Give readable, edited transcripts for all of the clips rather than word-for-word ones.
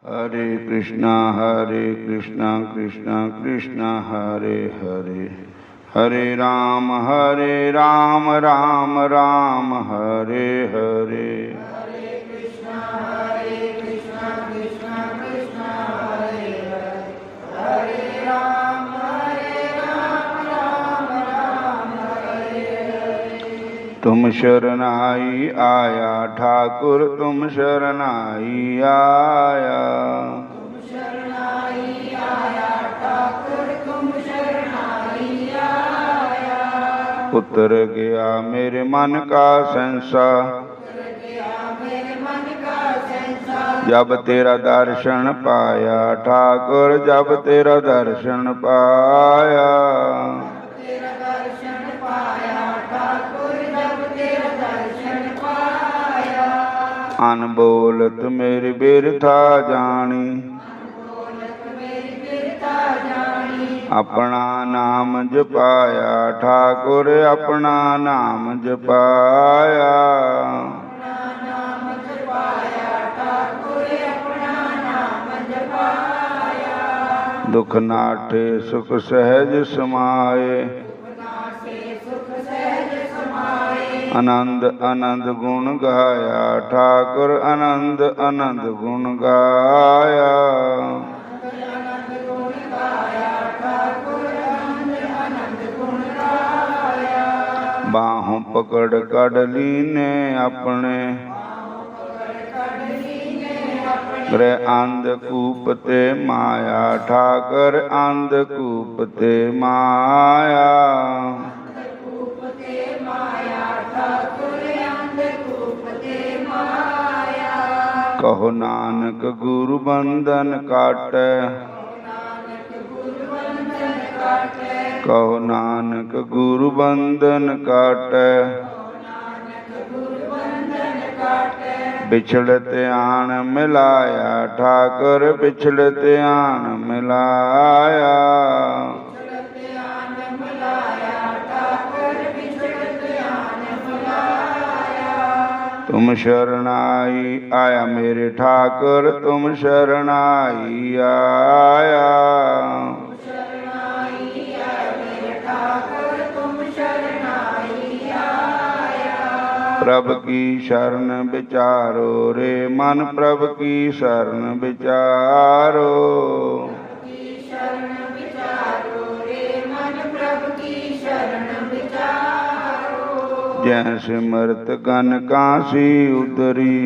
हरे कृष्णा कृष्णा कृष्णा हरे हरे, हरे राम राम राम हरे हरे। हरे कृष्णा कृष्णा कृष्णा हरे हरे, हरे राम राम हरे हरे। तुम शरणाई आया ठाकुर, तुम शरणाई आया। तुम शरणाई आया ठाकुर, तुम शरणाई आया। उतर गया मेरे मन का संसा, उतर गया मेरे मन का संसा। जब तेरा दर्शन पाया ठाकुर, जब तेरा दर्शन पाया। तेरा दर्शन पाया ठाकुर, जब तेरा दर्शन पाया। अनबोलत मेरी बिरथा जानी, बोलत मेरी बिरथा जानी। अपना नाम जपाया ठाकुर, अपना नाम जपाया। अपना नाम जपाया ठाकुर, अपना नाम जपाया। दुख नाटे सुख सहज समाए, नासे सुख सहज समाए। आनंद आनंद गुण गाया ठाकुर, आनंद आनंद गुण गाया। आनंद गुण गाया ठाकुर, आनंद आनंद गुण गाया। बाहों पकड़ कड़ लीने अपने, गृह अंधकूप ते माया ठाकुर, अंधकूप ते माया। अंधकूप ते माया ठाकुर, अंधकूप ते माया। कहो नानक गुरु बंधन काटै, नानक गुरु बंधन काटै। कहो नानक गुरु बंधन काटै। नानक गुरु बंधन काटै। बिछड़त आन मिलाया ठाकुर, बिछड़त आन मिलाया। बिछड़त आन मिलाया ठाकुर, बिछड़त आन मिलाया। तुम शरणाई आया मेरे ठाकुर, तुम शरणाई आया। शरणाई आया मेरे ठाकुर, तुम शरणाई आया। प्रभ की शरण विचारो रे मन, प्रभ की शरण विचारो। की शरण विचारो रे मन, प्रभु की शरण विचारो। जय सिमरत गन काशी उतरी,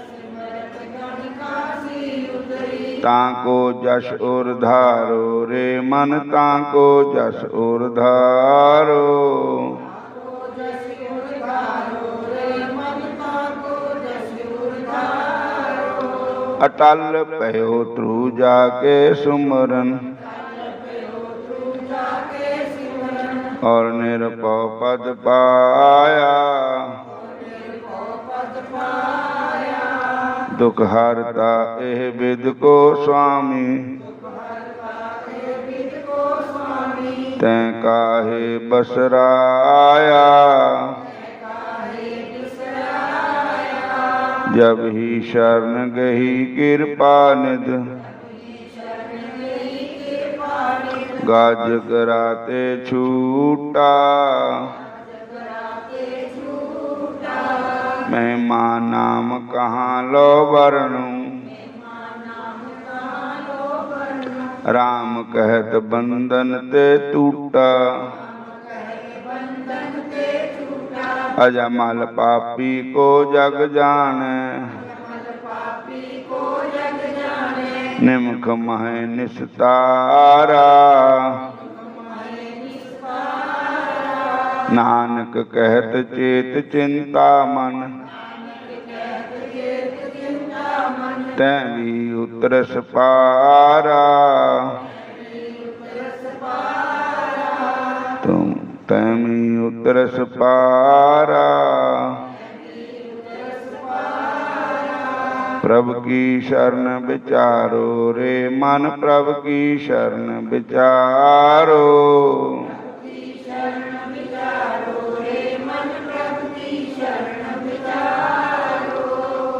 सिमरत गण काशी उतरी। ताको जस उर धारो रे मन, ताको जस उर धारो। ताको जस उर धारो रे मन, ताको जस उर धारो। अटल पयो त्रु जाके सुमरन, जाके सिमरन। और निरपौ पद पाया। पद पाया। दुख हरता एह विद को स्वामी, विद को स्वामी। तैं काहे बसराया। काहे बिसराया। जब ही शरण गही कृपा निध, गाज कराते छूटा। महिमा नाम कहाँ लो वर्णू, राम कहत बंधन ते टूटा। अजमल पापी को जग जाने, निमख मह निस्तारा। नानक कहत चेत चिंता मन, तैं भी उतरस पारा। तुम तैं भी उतरस पारा। प्रभु की शरण विचारो रे मन, प्रभु की शरण विचारो।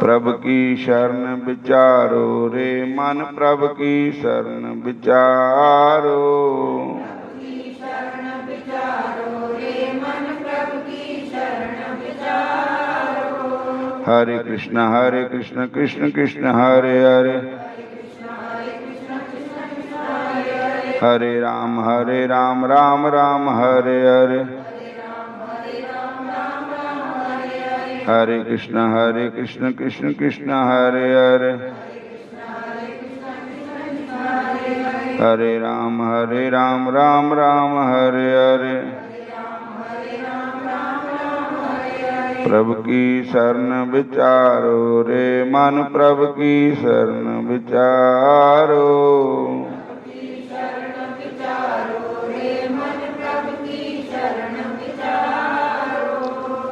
प्रभु की शरण विचारो रे मन प्रभु की शरण विचारो। की शरण विचारो रे मन प्रभु की शरण विचारो। हरे कृष्ण कृष्ण कृष्ण हरे हरे, हरे राम राम राम हरे हरे, हरे कृष्ण कृष्ण कृष्ण हरे हरे, हरे राम राम राम हरे हरे। प्रभु की शरण विचारो रे मन प्रभु की शरण विचारो।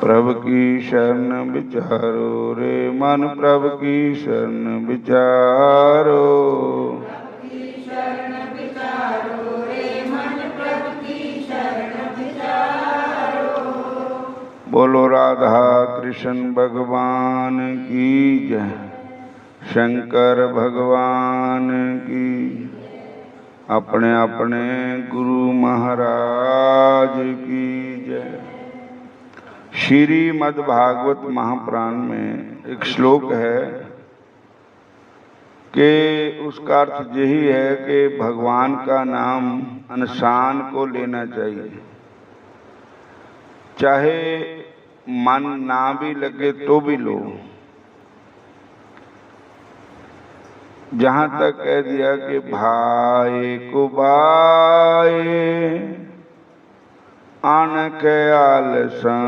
प्रभु की शरण विचारो रे मन प्रभु की शरण विचारो। बोलो राधा कृष्ण भगवान की जय, शंकर भगवान की, अपने अपने गुरु महाराज की जय। श्रीमद् भागवत महापुराण में एक श्लोक है कि उसका अर्थ यही है कि भगवान का नाम इंसान को लेना चाहिए, चाहे मन ना भी लगे तो भी लो। जहां तक कह दिया कि भाई को बाए अनक आलसहूं,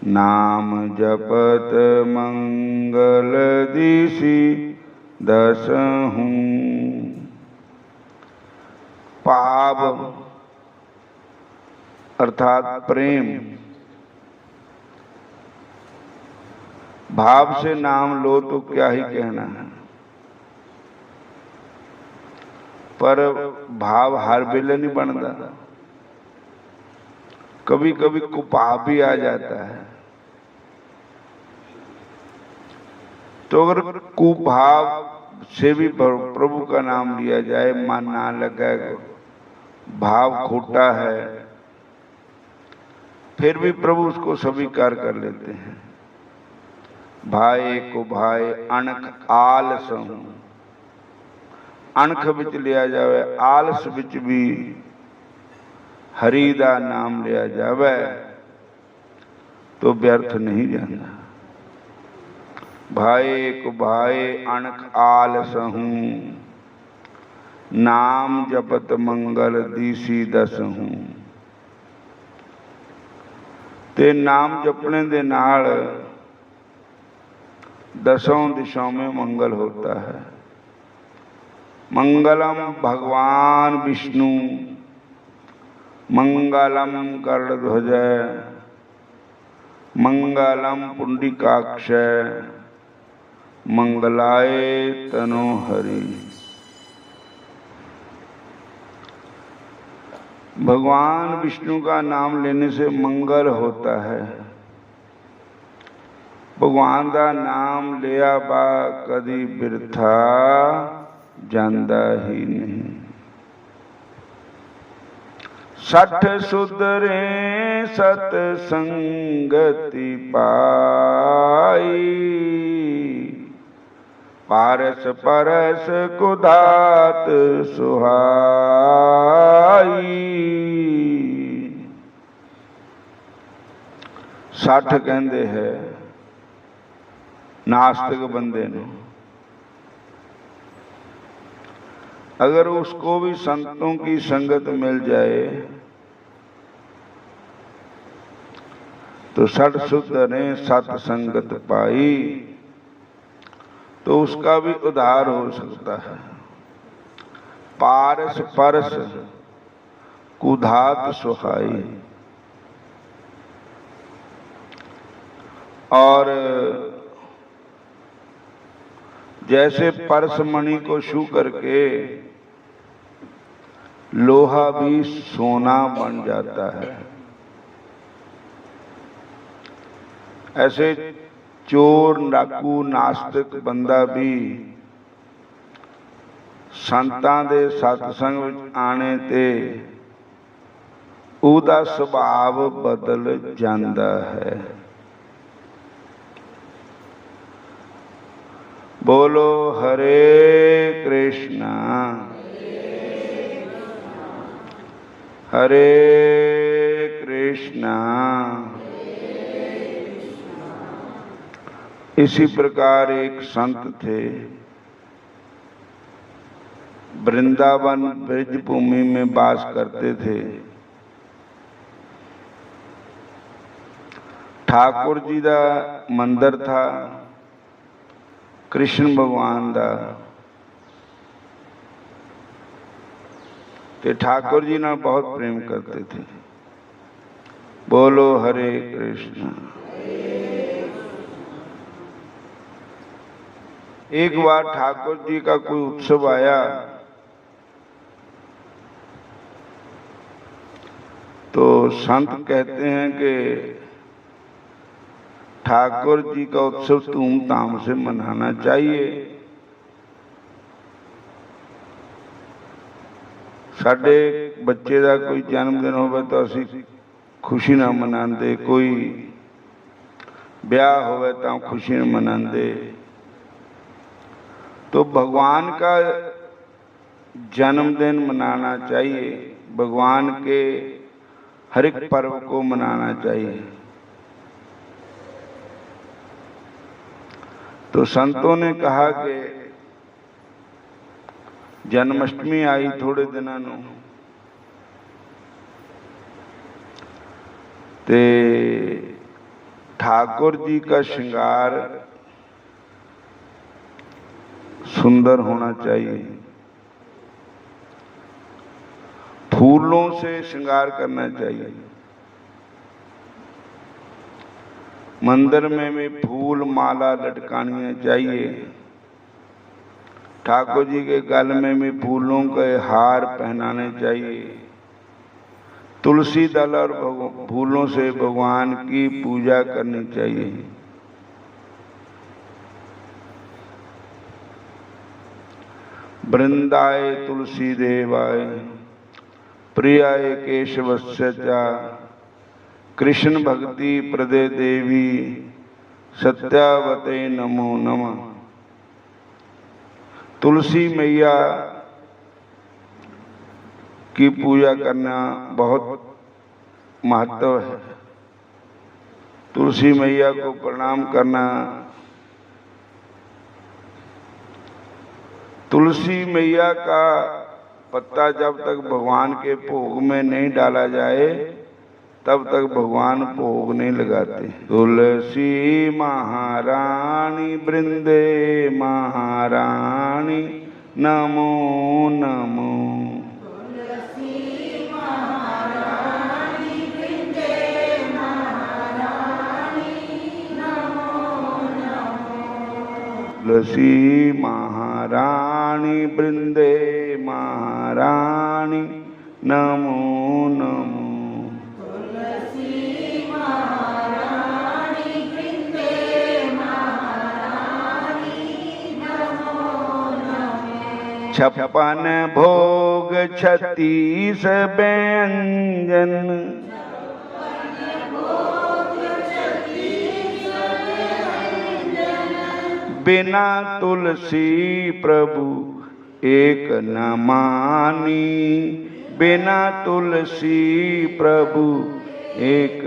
नाम जपत मंगल दिशि दसहूं। पाप अर्थात प्रेम भाव से नाम लो तो क्या ही कहना है, पर भाव हर वेले नहीं बनता, कभी कभी कुपाप भी आ जाता है। तो अगर कुभाव से भी प्रभु का नाम लिया जाए, मन ना लगेगा, भाव खोटा है, फिर भी प्रभु उसको स्वीकार कर लेते हैं। भाई को भाई अणख आलस हूं, अणख विच लिया जावे, आलस विच भी हरि दा नाम लिया जावे तो व्यर्थ नहीं जाता। भाई को भाई अणख आलस हूं, नाम जपत मंगल दिशि दसहूं। ते नाम जपने दे नाल दसों दिशाओं में मंगल होता है। मंगलम भगवान विष्णु, मंगलम गरुड़ध्वज, मंगलम पुंडीकाक्ष, मंगलाय तनोहरि। भगवान विष्णु का नाम लेने से मंगल होता है। भगवान का नाम लिया बा कदी बिरथा जांदा ही नहीं। सठ सुधरे सत संगति पाई, पारस परस कुदात सुहाई। 60 कहते हैं नास्तिक बंदे ने, अगर उसको भी संतों की संगत मिल जाए तो 60 शुद्ध ने सत्संगत पाई तो उसका भी उद्धार हो सकता है। पारस परस कुधात सुहाई। और जैसे परसमणि को छू करके लोहा भी सोना बन जाता है, ऐसे चोर डाकू नास्तिक बंदा भी संतां दे सत्संग विच आने ते ਉਹਦਾ ਸੁਭਾਵ बदल ਜਾਂਦਾ है। बोलो हरे कृष्णा हरे कृष्णा। इसी प्रकार एक संत थे, वृंदावन ब्रज भूमि में वास करते थे। ठाकुर जी का मंदिर था, कृष्ण भगवान का, ते ठाकुर जी नाल बहुत प्रेम करते थे। बोलो हरे कृष्ण। एक बार ठाकुर जी का कोई उत्सव आया तो संत कहते हैं कि ठाकुर जी का उत्सव धूमधाम से मनाना चाहिए। साडे बच्चे का कोई जन्मदिन होवे तो असी खुशी ना मनाते, कोई ब्याह होवे तो खुशी ना मनाते। तो भगवान का जन्मदिन मनाना चाहिए, भगवान के हर एक पर्व को मनाना चाहिए। तो संतों ने कहा कि जन्माष्टमी आई थोड़े दिनों नूं, ते ठाकुर जी का श्रृंगार सुंदर होना चाहिए, फूलों से श्रृंगार करना चाहिए। मंदिर में भी फूल माला लटकानी चाहिए, ठाकुर जी के गल में भी फूलों के हार पहनाने चाहिए। तुलसी दल और फूलों से भगवान की पूजा करनी चाहिए। वृंदाए तुलसी देवाय प्रियाय केशवस्य च कृष्ण भक्ति प्रदे देवी सत्यावते नमो नमः। तुलसी मैया की पूजा करना बहुत महत्व है। तुलसी मैया को प्रणाम करना, तुलसी मैया का पत्ता जब तक भगवान के भोग में नहीं डाला जाए तब तक भगवान भोग नहीं लगाते। तुलसी महारानी वृंदे महारानी नमो नमो। तुलसी महारानी वृंदे महारानी नमो नमो। तुलसी महारानी वृंदे महारानी नमो नमो। छप्पन भोग 36 व्यंजन बिना तुलसी प्रभु एक न मानी, बिना तुलसी प्रभु एक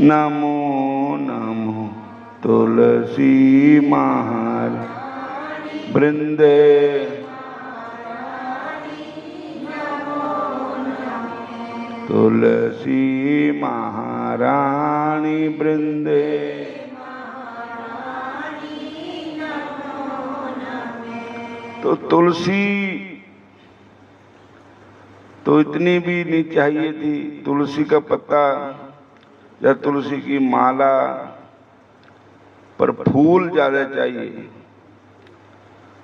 नमो नमो। तुलसी महारानी वृंदे तुलसी महारानी वृंदे। तो तुलसी तो इतनी भी नहीं चाहिए थी, तुलसी का पत्ता या तुलसी की माला, पर फूल ज़्यादा चाहिए।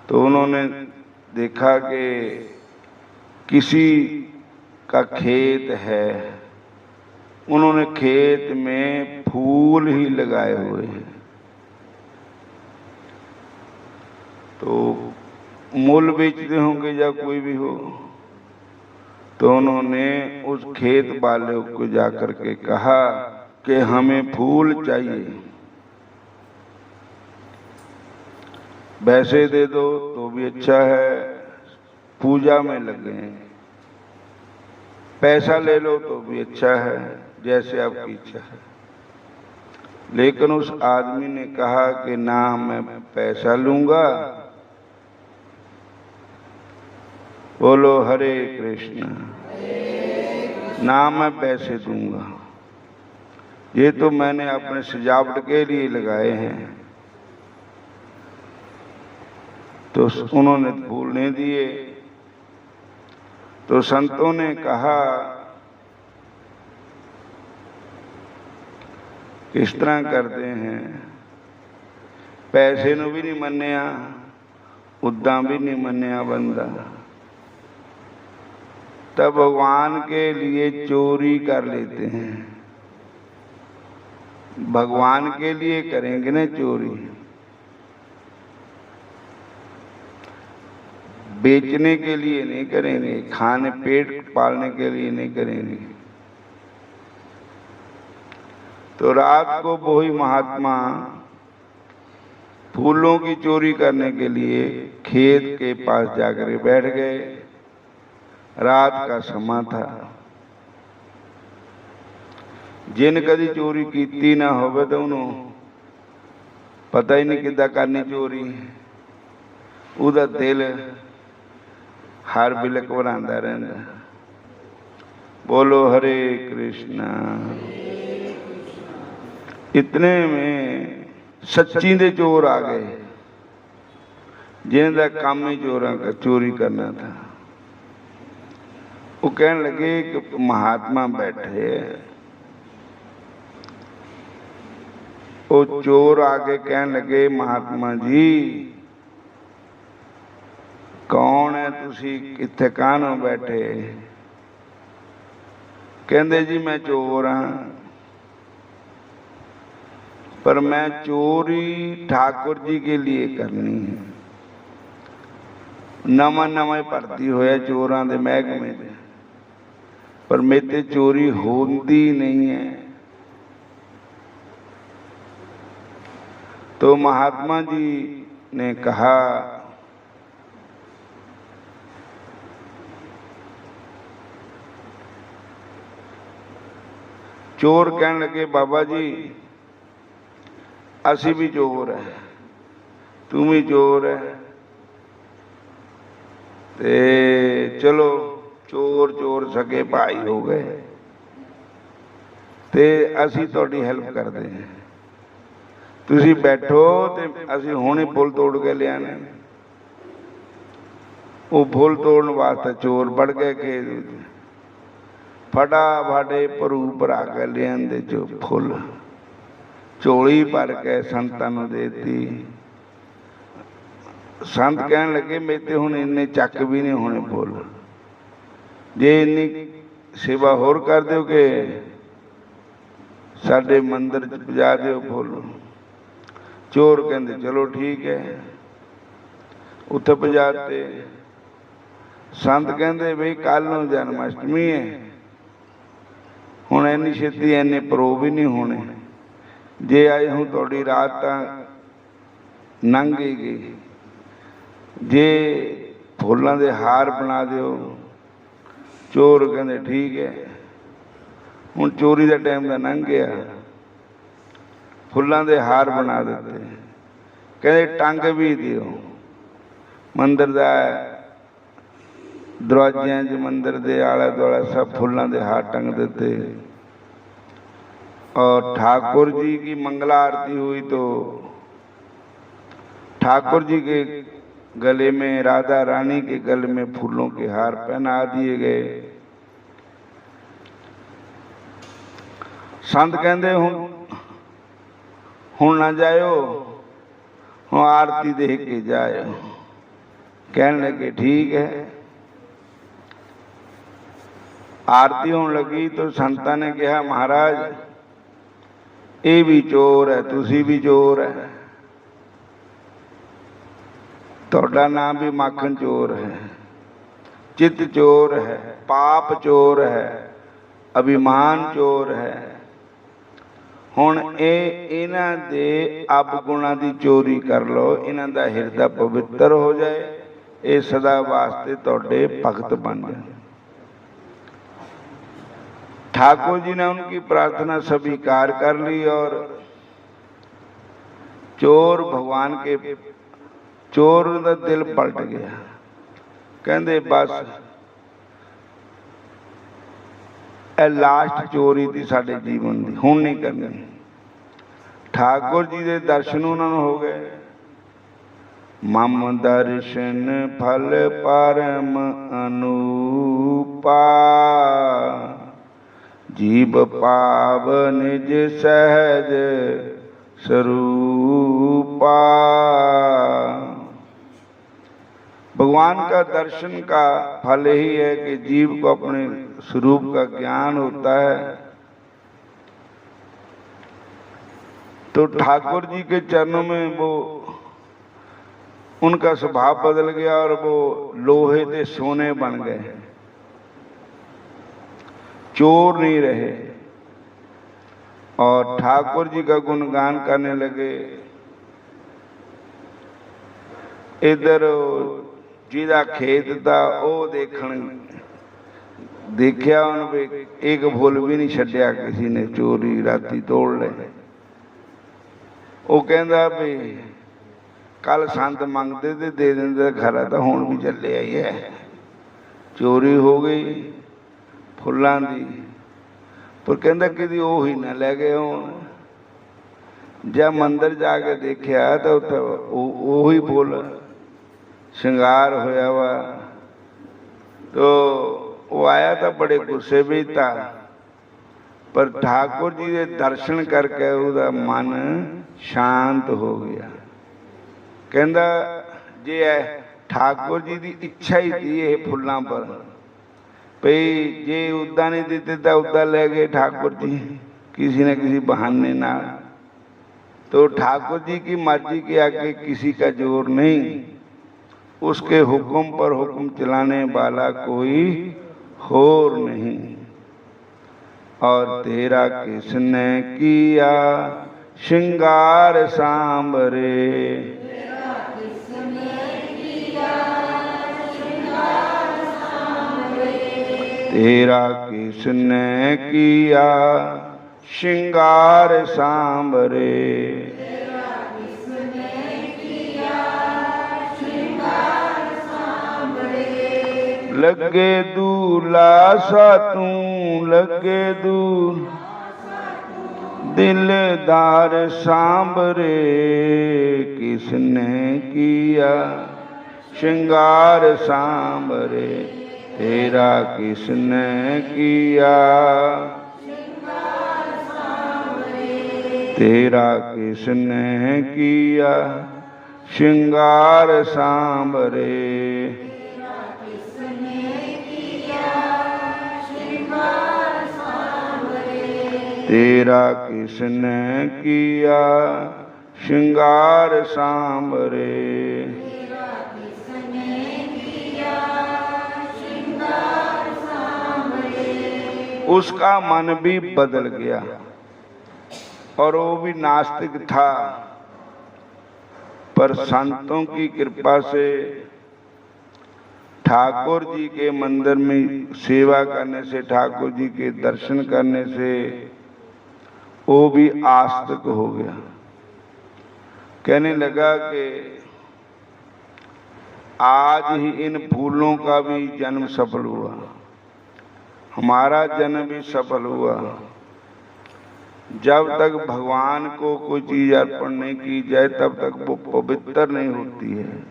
तो उन्होंने देखा कि किसी का खेत है, उन्होंने खेत में फूल ही लगाए हुए हैं। तो मूल बेचते होंगे या कोई भी हो, तो उन्होंने उस खेत वाले को जाकर के कहा कि हमें फूल चाहिए, वैसे दे दो तो भी अच्छा है, पूजा में लगे हैं, पैसा ले लो तो भी अच्छा है, जैसे आपकी इच्छा है। लेकिन उस आदमी ने कहा कि ना मैं पैसा लूंगा, बोलो हरे कृष्ण, ना मैं पैसे दूंगा, ये तो मैंने अपने सजावट के लिए लगाए हैं। तो उन्होंने फूल नहीं दिए। तो संतों ने कहा किस तरह करते हैं, पैसे नूं भी नहीं मन्निया, उदा भी नहीं मन्निया बंदा, तब भगवान के लिए चोरी कर लेते हैं। भगवान के लिए करेंगे ना चोरी, बेचने के लिए नहीं करेंगे, खाने पेट पालने के लिए नहीं करेंगे। तो रात को वही महात्मा फूलों की चोरी करने के लिए खेत के पास जाकर बैठ गए। रात का समय था। जिन कदी चोरी की ना होवे तो उन्होंने पता ही नहीं किदा करनी चोरी, उदा दिल हर बिल घबरांदा रहंदा। बोलो हरे कृष्णा। इतने में सच्ची दे चोर आ गए, जिनका काम ही चोरों का चोरी करना था। वो कहने लगे कि महात्मा बैठे, वो चोर आके कहने लगे महात्मा जी कौन है तुसी, किथे काहनों बैठे? कहंदे जी मैं चोर हाँ, पर मैं चोरी ठाकुर जी के लिए करनी है। नवा नवा भर्ती होया चोरां दे महकमे च, पर मेरे चोरी होती नहीं है। तो महात्मा जी ने कहा चोर कहने लगे बाबा जी असी भी चोर है, तू भी चोर है, ते चलो चोर चोर सके भाई हो गए, ते असी तुहाडी हेल्प करते हैं, तुसी बैठो ते असी हुणे पुल तोड़ के ले आने। वो पुल तोड़न वास्ते चोर बढ़ गए खेत, फटाफटे भरू भरा के ले आंदे जो फुल, झोली भर के संतां नूं देती। संत कहन लगे मेरे ते हुण इन्ने चक भी नहीं होने फुल, जे इन्नी सेवा होर कर दो कि साडे मंदिर च पजा दिओ फुल। चोर कहंदे चलो ठीक है, उत्थे पजाते। संत कहंदे बई कल नूं जन्माष्टमी है, हुण इन्नी छेती इन्ने प्रो भी नहीं होने, जे आए हूँ तुहाडी रात तां लंघ ही गई, जे फुल्लां दे हार बना दिओ। चोर कहंदे ठीक है, हुण चोरी दा टाइम तां लंघ गया, फुल्लां दे हार बना दिते। कहंदे टंग भी दिओ, मंदिर दा दरवाजियां च मंदिर दे आले दुआले सब फुल्लां दे हार टंग दिते। और ठाकुर जी की मंगला आरती हुई तो ठाकुर जी के गले में, राधा रानी के गले में फूलों के हार पहना दिए गए। संत कहंदे हुण ना जायो, हुण आरती देख के जायो। कहने लगे ठीक है। आरती होने लगी तो संतां ने कहा महाराज ये भी चोर है, तुसी भी चोर है, ਤੁਹਾਡਾ नाम भी माखन चोर है, चित चोर है, पाप चोर है, अभिमान चोर है। हुण इन्हां दे अवगुणां दी चोरी कर लो, इन्हां दा हिरदा पवित्र हो जाए, ये सदा वास्ते तुहाडे भगत बन जाए। ठाकुर जी ने उनकी प्रार्थना स्वीकार कर ली और चोर भगवान के चोर का दिल पलट गया। कहते बस ए लास्ट चोरी थी साडे जीवन की, हुण नहीं करनी। ठाकुर जी के दर्शन उन्होंने हो गए। मम दर्शन फल परम अनूपा, जीव पाव निज सहज स्वरूपा। भगवान का दर्शन का फल यही है कि जीव को अपने स्वरूप का ज्ञान होता है। तो ठाकुर जी के चरणों में वो उनका स्वभाव बदल गया और वो लोहे के सोने बन गए, चोर नहीं रहे और ठाकुर जी का गुणगान करने लगे। इधर जिहदा खेत था वो देखिया उन्होंने एक फुल भी नहीं छड्डिया, किसी ने चोरी राती तोड़ ले। वो कहता भी कल संत मंगते थे दे देंगे खरा, तो हुण भी चले आई है। चोरी हो गई फुलों की, पर कहता कि वो ही ना लै गए हुण। जब मंदिर जाके देखिया तो उही फुल श्रृंगार होया वा। तो वो आया तो बड़े गुस्से भी था, पर ठाकुर जी के दर्शन करके उसका मन शांत हो गया। कहता जे ठाकुर जी की इच्छा ही थी ये फुलों पर, भई जे उदा नहीं देते तो उदा ले गए ठाकुर जी किसी न किसी बहाने ना। तो ठाकुर जी की मर्जी के आगे किसी का जोर नहीं, उसके हुक्म पर हुक्म चलाने वाला कोई होर नहीं। और तेरा किसने किया श्रृंगार सांबरे, तेरा किसने किया श्रृंगार सांबरे। लगे दूला सा तू लगे दूल दिलदार सांबरे, किसने किया श्रृंगार सांबरे, तेरा किसने किया, तेरा किसने किया श्रृंगार सांबरे। तेरा किसने किया श्रृंगार सांबरे। उसका मन भी बदल गया और वो भी नास्तिक था, पर संतों की कृपा से ठाकुर जी के मंदिर में सेवा करने से, ठाकुर जी के दर्शन करने से वो भी आस्तिक हो गया। कहने लगा कि आज ही इन फूलों का भी जन्म सफल हुआ, हमारा जन्म भी सफल हुआ। जब तक भगवान को कोई चीज अर्पण नहीं की जाए तब तक वो पवित्र नहीं होती है।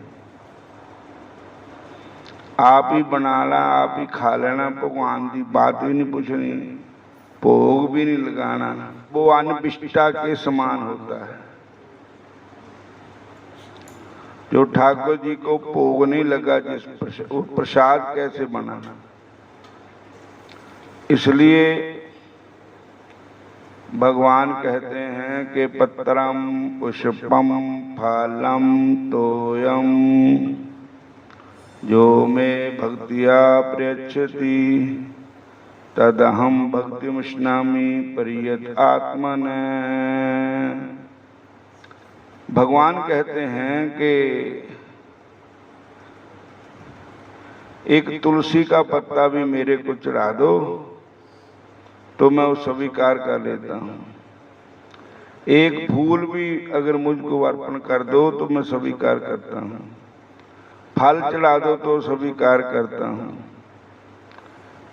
आप ही बनाना, आप ही खा लेना, भगवान की बात भी नहीं पूछनी, भोग भी नहीं लगाना, वो अनविष्टा के समान होता है। जो ठाकुर जी को भोग नहीं लगा, जिस वो प्रसाद कैसे बनाना। इसलिए भगवान कहते हैं कि पत्रम पुष्पम फलम तोयम जो में भक्तिया प्रयच्छति तदहम भक्तिमुष्णामि परियत आत्मन। भगवान कहते हैं कि एक तुलसी का पत्ता भी मेरे को चढ़ा दो तो मैं उस स्वीकार कर लेता हूँ। एक फूल भी अगर मुझको अर्पण कर दो तो मैं स्वीकार करता हूँ। फल चढ़ा दो तो स्वीकार करता हूँ।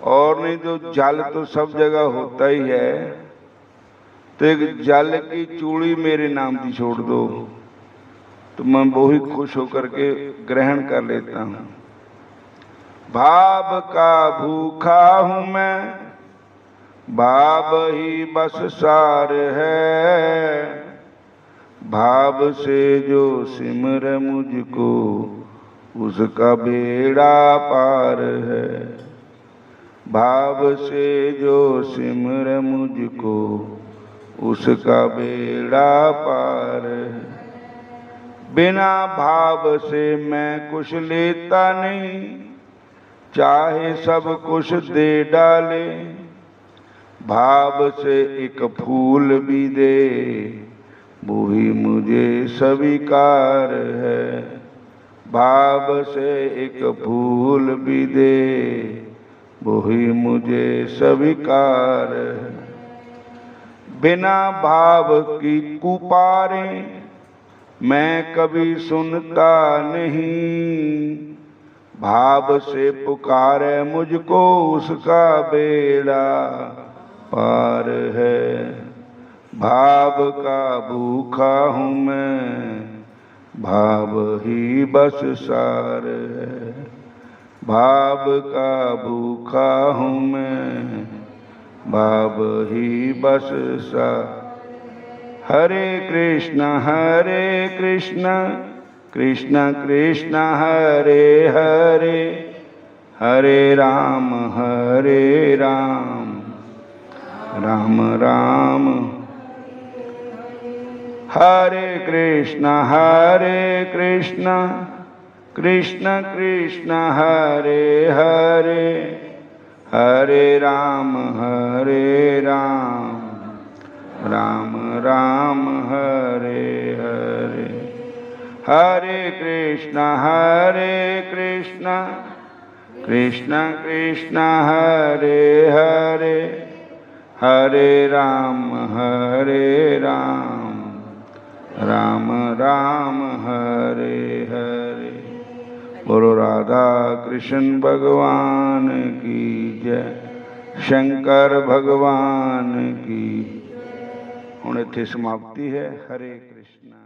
और नहीं तो जल तो सब जगह होता ही है, तो एक जल की चूड़ी मेरे नाम की छोड़ दो तो मैं बहुत खुश होकर के ग्रहण कर लेता हूँ। भाव का भूखा हूँ मैं, भाव ही बस सार है। भाव से जो सिमर मुझको उसका बेड़ा पार है। भाव से जो सिमर मुझको उसका बेड़ा पार है। बिना भाव से मैं कुछ लेता नहीं, चाहे सब कुछ दे डाले। भाव से एक फूल भी दे वो ही मुझे स्वीकार है। भाव से एक फूल भी दे वो ही मुझे स्वीकार है। बिना भाव की पुकारें मैं कभी सुनता नहीं। भाव से पुकारे मुझको उसका बेड़ा पार है। भाव का भूखा हूँ मैं, भाव ही बस सार है। भाव का भूखा हूँ मैं, भाव ही बस सार। हरे कृष्ण कृष्ण कृष्ण हरे हरे, हरे राम राम राम। हरे कृष्ण कृष्ण कृष्ण हरे हरे, हरे राम राम राम हरे हरे। हरे कृष्ण कृष्ण कृष्ण हरे हरे, हरे राम राम राम हरे हरे। बोलो राधा कृष्ण भगवान की जय, शंकर भगवान की। हुण इत्थे समाप्ति है। हरे कृष्ण।